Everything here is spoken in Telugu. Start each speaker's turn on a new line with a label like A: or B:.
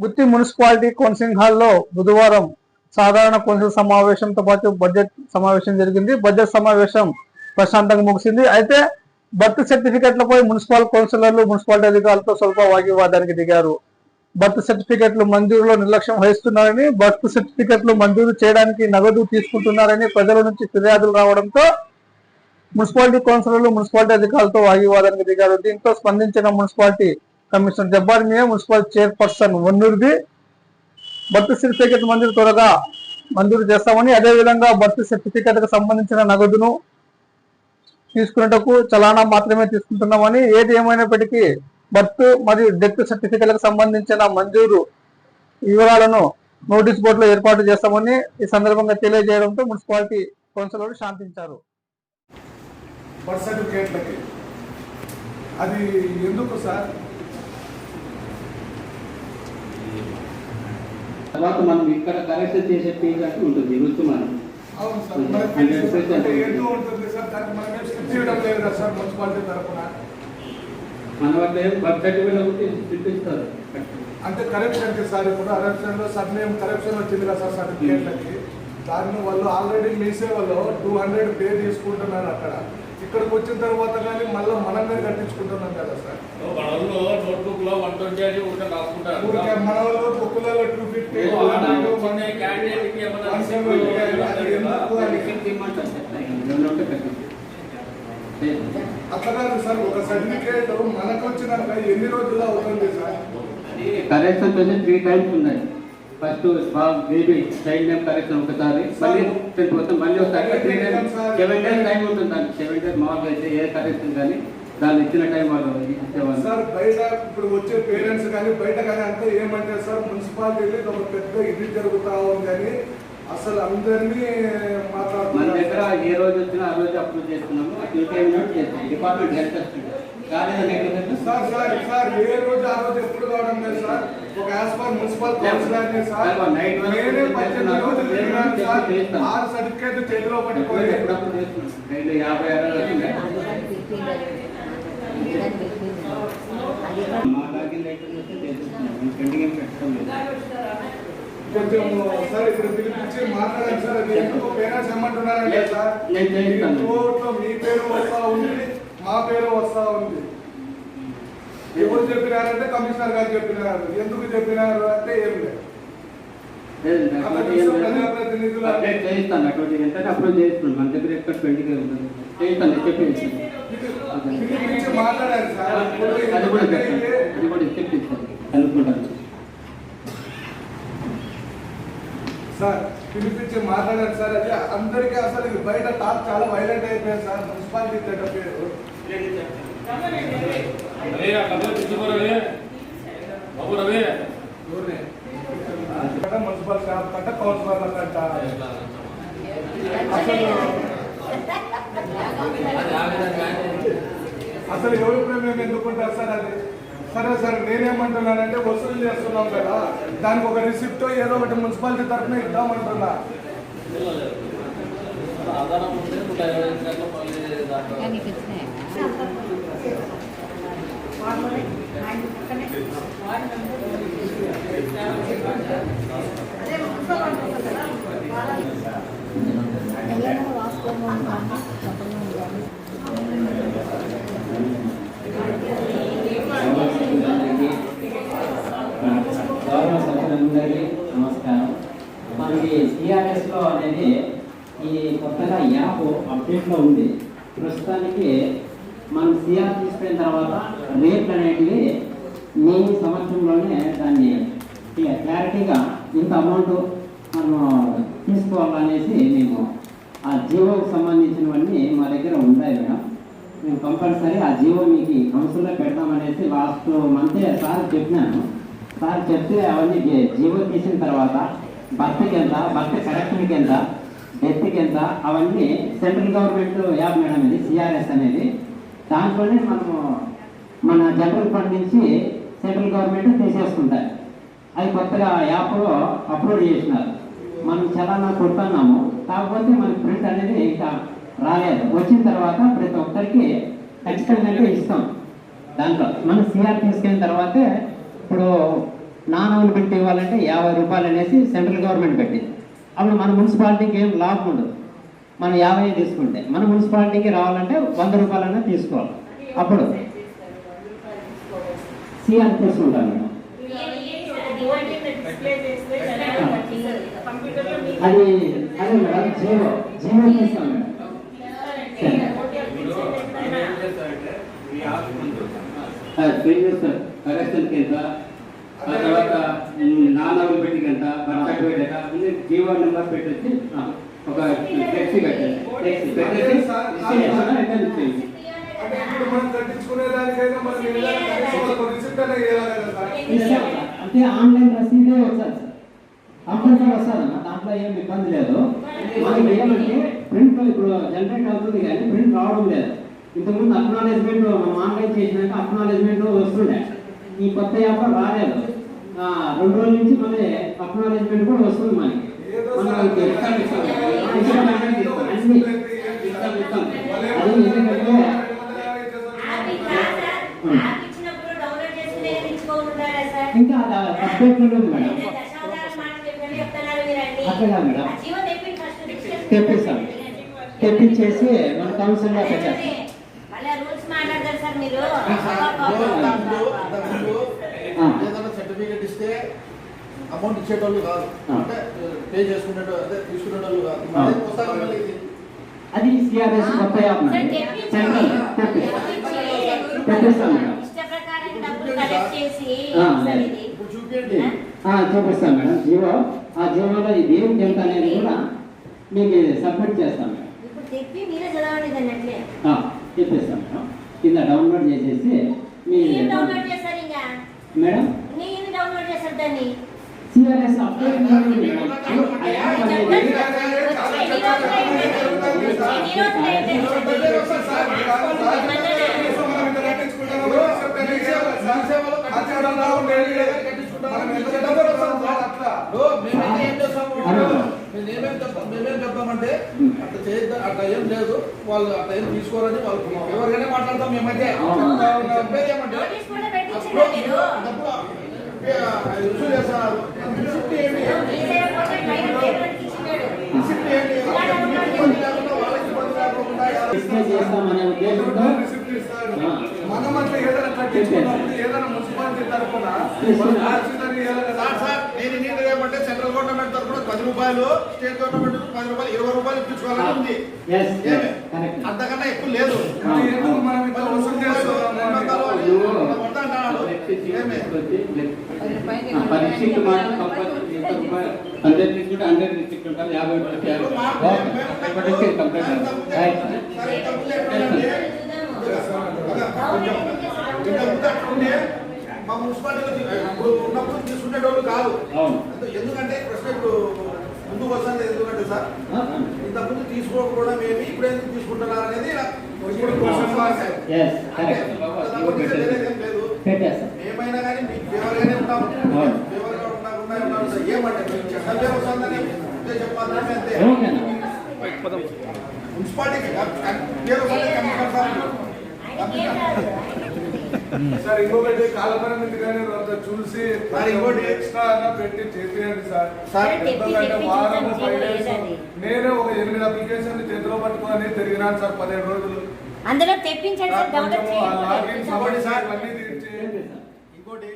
A: గుత్తి మున్సిపాలిటీ కౌన్సిలింగ్ హాల్లో బుధవారం సాధారణ కౌన్సిల్ సమావేశంతో పాటు బడ్జెట్ సమావేశం జరిగింది. బడ్జెట్ సమావేశం ప్రశాంతంగా ముగిసింది. అయితే బర్త్ సర్టిఫికెట్లపై మున్సిపల్ కౌన్సిలర్లు మున్సిపాలిటీ అధికారులతో స్వల్ప వాగ్వివాదానికి దిగారు. బర్త్ సర్టిఫికెట్లు మంజూరులో నిర్లక్ష్యం వహిస్తున్నారని, బర్త్ సర్టిఫికెట్లు మంజూరు చేయడానికి నగదు తీసుకుంటున్నారని ప్రజల నుంచి ఫిర్యాదులు రావడంతో మున్సిపాలిటీ కౌన్సిలర్లు మున్సిపాలిటీ అధికారులతో వాగ్వివాదానికి దిగారు. దీంతో స్పందించిన మున్సిపాలిటీ కమిషనర్ జబ్బార్ మియా, మున్సిపల్ చైర్పర్సన్ వన్నూర్ది బర్త్ సర్టిఫికెట్ త్వరగా మంజూరు చేస్తామని, అదేవిధంగా బర్త్ సర్టిఫికెట్ కు సంబంధించిన నగదును తీసుకునేటకు చలానా మాత్రమే తీసుకుంటున్నామని, ఏది ఏమైనప్పటికీ బర్త్ మరియు డెత్ సర్టిఫికెట్లకు సంబంధించిన మంజూరు వివరాలను నోటీస్ బోర్డులో ఏర్పాటు చేస్తామని ఈ సందర్భంగా తెలియజేయడంతో మున్సిపాలిటీ కౌన్సిలర్లు శాంతించారు.
B: బర్త్ సర్టిఫికేట్లకి అది ఎందుకు సార్?
C: తర్వాత మనం ఇక్కడ కరెక్షన్ చేసే పేజ్ అంటే ఉంటుంది రుచి మనం.
B: అవును సార్, ఎందుకు ఉంటుంది సార్? దానికి మనం స్కిప్ చేయడం లేదు కదా సార్ మున్సిపాలిటీ తరఫున.
C: మన వద్ద బర్త్ సర్టిఫికేట్ చూపిస్తారు
B: అంటే కరెక్షన్ కి సార్, ఇప్పుడు కరెక్షన్ లో సర్నేమ్ కరెక్షన్ వచ్చింది కదా సార్ సర్టిఫికేట్లకి, దాన్ని వాళ్ళు ఆల్రెడీ మీ సేవలో 200 పే తీసుకుంటున్నారు అక్కడ. ఇక్కడికి వచ్చిన తర్వాత కానీ మళ్ళీ మనంగా కట్టించుకుంటున్నాం కదా సార్.
D: మన వాళ్ళు నోట్బుక్ లో 120 ఊరికే రాసుకుంటారు.
B: మన వాళ్ళు బుక్లలో 250 అట్లా కాదు సార్. ఒక సర్టిఫికేట్ మనకు వచ్చినాక ఎన్ని రోజుల్లో అవుతుంది సార్?
C: కరెక్షన్ 3 టైమ్స్ ఉన్నాయి. First baby child name correction ఒకసారి, మళ్ళీ ఒకసారి 7 days టైం ఉంటుంది. దానికి 7 days మామూలుగా అయితే ఏ కరెక్షన్ కానీ దాన్ని ఇచ్చిన టైం వాళ్ళు ఇచ్చేవాళ్ళు
B: సార్. బయట ఇప్పుడు వచ్చే పేరెంట్స్ కానీ బయట కానీ అంతా ఏమంటే సార్, మున్సిపాలిటీలో ఒక పెద్ద ఇది జరుగుతా ఉంది అని అసలు అందరినీ మాట్లాడుతున్నారు.
C: మన దగ్గర ఏ రోజు వచ్చినా ఆ రోజు అప్రూవ్ చేస్తున్నాము. డిపార్ట్మెంట్ హెల్త్
B: సార్ ఏ రోజు ఆ రోజు ఎప్పుడు కావడం లేదు సార్. ఒక యాస్పర్ మున్సిపల్ కౌన్సిలర్ సార్, నేనే 18 రోజులు తిరిగాను సార్. 6 సర్టిఫికేట్ చేతిలో పట్టుకోవాలి.
C: 56
B: కొంచెం సార్ ఇప్పుడు పిలిపించి మాట్లాడండి సార్. అది ఎందుకు పేరెంట్స్ ఏమంటున్నారంటే సార్, కోర్టులో మీ పేరు వస్తా ఉంది, మా పేరు వస్తా ఉంది. ఎవరు చెప్పినారంటే కమిషనర్ గారు చెప్పినారు. ఎందుకు చెప్పినారు అంటే ఏం లేదు. ప్రజాప్రతినిధులు మాట్లాడారు సార్. సార్ పిలిపించి మాట్లాడారు సార్. అది అందరికీ అసలు బయట టాక్ చాలా వైలెంట్ అయిపోయింది సార్. మున్సిపాలిటీ చెడ్డ పేరు మున్సిపల్ స్టాఫ్ కంట కౌన్సిలర్ల కంట అసలు ఎవరి ప్రేమ ఎందుకుంటారు సార్? అది సరే సార్, నేనేమంటున్నానంటే వసూలు చేస్తున్నాం కదా, దానికి ఒక రిసిప్ట్ ఏదో ఒకటి మున్సిపాలిటీ తరఫున ఇద్దామంటున్నా.
E: నమస్కారం. మనకి సిఆర్ఎస్లో అనేది ఈ కొత్తగా యాప్ అప్డేట్లో ఉంది. ప్రస్తుతానికి మనం సిఆర్ తీసుకున్న తర్వాత రేట్లు అనేటివి మీ సంవత్సరంలోనే దాన్ని క్లారిటీగా ఇంత అమౌంట్ మనం తీసుకోవాలనేసి మేము ఆ జీవోకి సంబంధించినవన్నీ మా దగ్గర ఉన్నాయి మేడం. మేము కంపల్సరీ ఆ జీవో మీకు కౌన్సిల్లో పెడతామనేసి లాస్ట్ మంతే సార్ చెప్పినాను. సార్ చెప్తే అవన్నీ జీవో తీసిన తర్వాత బర్త్కి ఎంత, బర్త్ కరెక్షన్కి ఎంత, డెత్కి ఎంత, అవన్నీ సెంట్రల్ గవర్నమెంట్ యాప్ మేడం ఇది సిఆర్ఎస్ అనేది. దాంట్లోనే మనము మన జనరల్ ఫండ్ నుంచి సెంట్రల్ గవర్నమెంట్ తీసేసుకుంటారు. అది కొత్తగా యాప్లో అప్లోడ్ చేసినారు. మనం చలానా కొడుతున్నాము, కాకపోతే మనకి ప్రింట్ అనేది ఇంకా రాలేదు. వచ్చిన తర్వాత ప్రతి ఒక్కరికి ఖచ్చితంగా ఇస్తాం. దాంట్లో మనం సిఆర్ తీసుకెళ్ళిన తర్వాతే ఇప్పుడు నాన్ అవైలబిలిటీ ఇవ్వాలంటే 50 రూపాయలు అనేసి సెంట్రల్ గవర్నమెంట్ పెట్టింది. అప్పుడు మన మున్సిపాలిటీకి ఏం లాభం ఉండదు. మనం 50 తీసుకుంటే మన మున్సిపాలిటీకి రావాలంటే 100 రూపాయలన్నా తీసుకోవాలి. అప్పుడు సిఆర్ తీసుకుంటాం మేడం. అది అదే మేడం జీవో తీస్తాం మేడం.
C: కరెక్షన్ కింద ఆ తర్వాత నాన్ అవైలబిలిటీకి ఎంత బర్త్ సర్టిఫికేట్ ఎంత జీవో నెంబర్ పెట్టేసి ఒక టెక్సీ పెట్టేసి
B: అంటే ఇప్పుడు మనం కట్టించుకునే దానికైనా మనం రిసిప్ట్ అనేది ఇవ్వాలి కదా సార్.
E: అంటే ఆన్లైన్ రసీదే వస్తుంది సార్, కంపల్సరీ వస్తుందన్న, దాంట్లో ఏం ఇబ్బంది లేదు. మనకి ఏమంటే ప్రింట్ ఇప్పుడు జనరేట్ అవుతుంది కానీ ప్రింట్ రావడం లేదు. ఇంతకుముందు అక్నాలెడ్జ్మెంట్ మనం ఆన్లైన్ చేసినాక అక్నాలెడ్జ్మెంట్ వస్తుండే, ఈ కొత్త యాప్ రాలేదు. 2 రోజుల నుంచి మళ్ళీ అక్నాలెడ్జ్మెంట్ కూడా వస్తుంది మనకి. మనం అది ఎందుకంటే ఇంకా అప్డేట్ ఉంటుంది మేడం. అట్లా మేడం తెప్పిస్తాం, తెప్పించేసి మన కౌన్సిల్ లో పెట్టేస్తాం.
F: ఏదైనా సర్టిఫికేట్ ఇస్తే అమౌంట్ ఇచ్చేటోళ్ళు కాదు, అంటే పే చేసుకునేటోళ్ళు అదే తీసుకునేటోళ్ళు కాదు. పుస్తకం మళ్ళీ
E: అది సిఆర్ఎస్ కొత్త యాప్ సెంట్రల్ తెప్పిస్తాం మేడం.
F: ఇప్పుడు చూపించండి.
E: చూపిస్తాం మేడం. జీవో ఆ జీవోలో ఇది ఏం ఎంత అనేది కూడా మీకు సబ్మిట్ చేస్తాం మేడం. తెప్పిస్తాం మేడం. కింద డౌన్లోడ్ చేసేసి మేడం సిఆర్ఎస్ అప్డేట్
F: మేమేం చెప్తామంటే అట్లా చేద్దాం, అట్లా ఏం లేదు, వాళ్ళు అట్లా ఏం తీసుకోరని వాళ్ళు ఎవరికైనా మాట్లాడతాం. మేమైతే చెప్పేది ఏమంటే రుజువు చేస్తున్నారు. రిసిప్ట్ ఏంటి, రిసిప్ట్ ఏంటి, వాళ్ళకి ఇబ్బంది లేకుండా
E: చేస్తామనే ఉద్దేశంతో
B: మనం అట్లా ఏదైనా కట్టించుకున్నప్పుడు ఏదైనా మున్సిపాలిటీ తరఫున
F: నేను నీళ్ళు ఏమంటే సెంట్రల్ గవర్నమెంట్ తరఫున 10 రూపాయలు, స్టేట్ గవర్నమెంట్ 10 రూపాయలు, 20 రూపాయలు ఇప్పించుకోవాలని ఉంది. అంతకన్నా ఎక్కువ లేదు.
B: మనం ఇంత వసూలు చేస్తున్నాం.
C: పరీక్షకి మాత్రం కంపల్సరీ 100 తీసుకుంటే 100 డిస్ట్రిక్ట్ ఉంటారు, 50
F: మా మున్సిపాలిటీలో ఇప్పుడు ఉన్నప్పుడు తీసుకునేటోళ్ళు కాదు. ఎందుకంటే ప్రశ్న ఇప్పుడు ముందుకు వస్తుంది. ఎందుకంటే సార్ ఇంతకుముందు తీసుకోకపోవడం ఏమి, ఇప్పుడు ఎందుకు తీసుకుంటున్నారు అనేది లేదు. ఏమైనా కానీ మీకు ఫేవర్గానే ఉంటాము, ఫేవర్గా ఉండకుండా ఏమంటే మీకు చెడ్డ వస్తుందని చెప్పాలని అంతే. మున్సిపాలిటీకి
B: సార్ ఇంకొకటి కాలపరిమితి కానీ చూసి ఇంకోటి ఎక్స్ట్రా పెట్టి చేపియండి సార్. ఎందుకంటే వారం 5 days నేనే ఒక 8 అప్లికేషన్లు చేతిలో పట్టుకొని తిరిగినాను సార్ 15 రోజులు.
G: అందులో తెప్పించండి సార్.
B: లాగిన్ సపోర్ట్ సార్ అన్ని
F: ఇంకోటి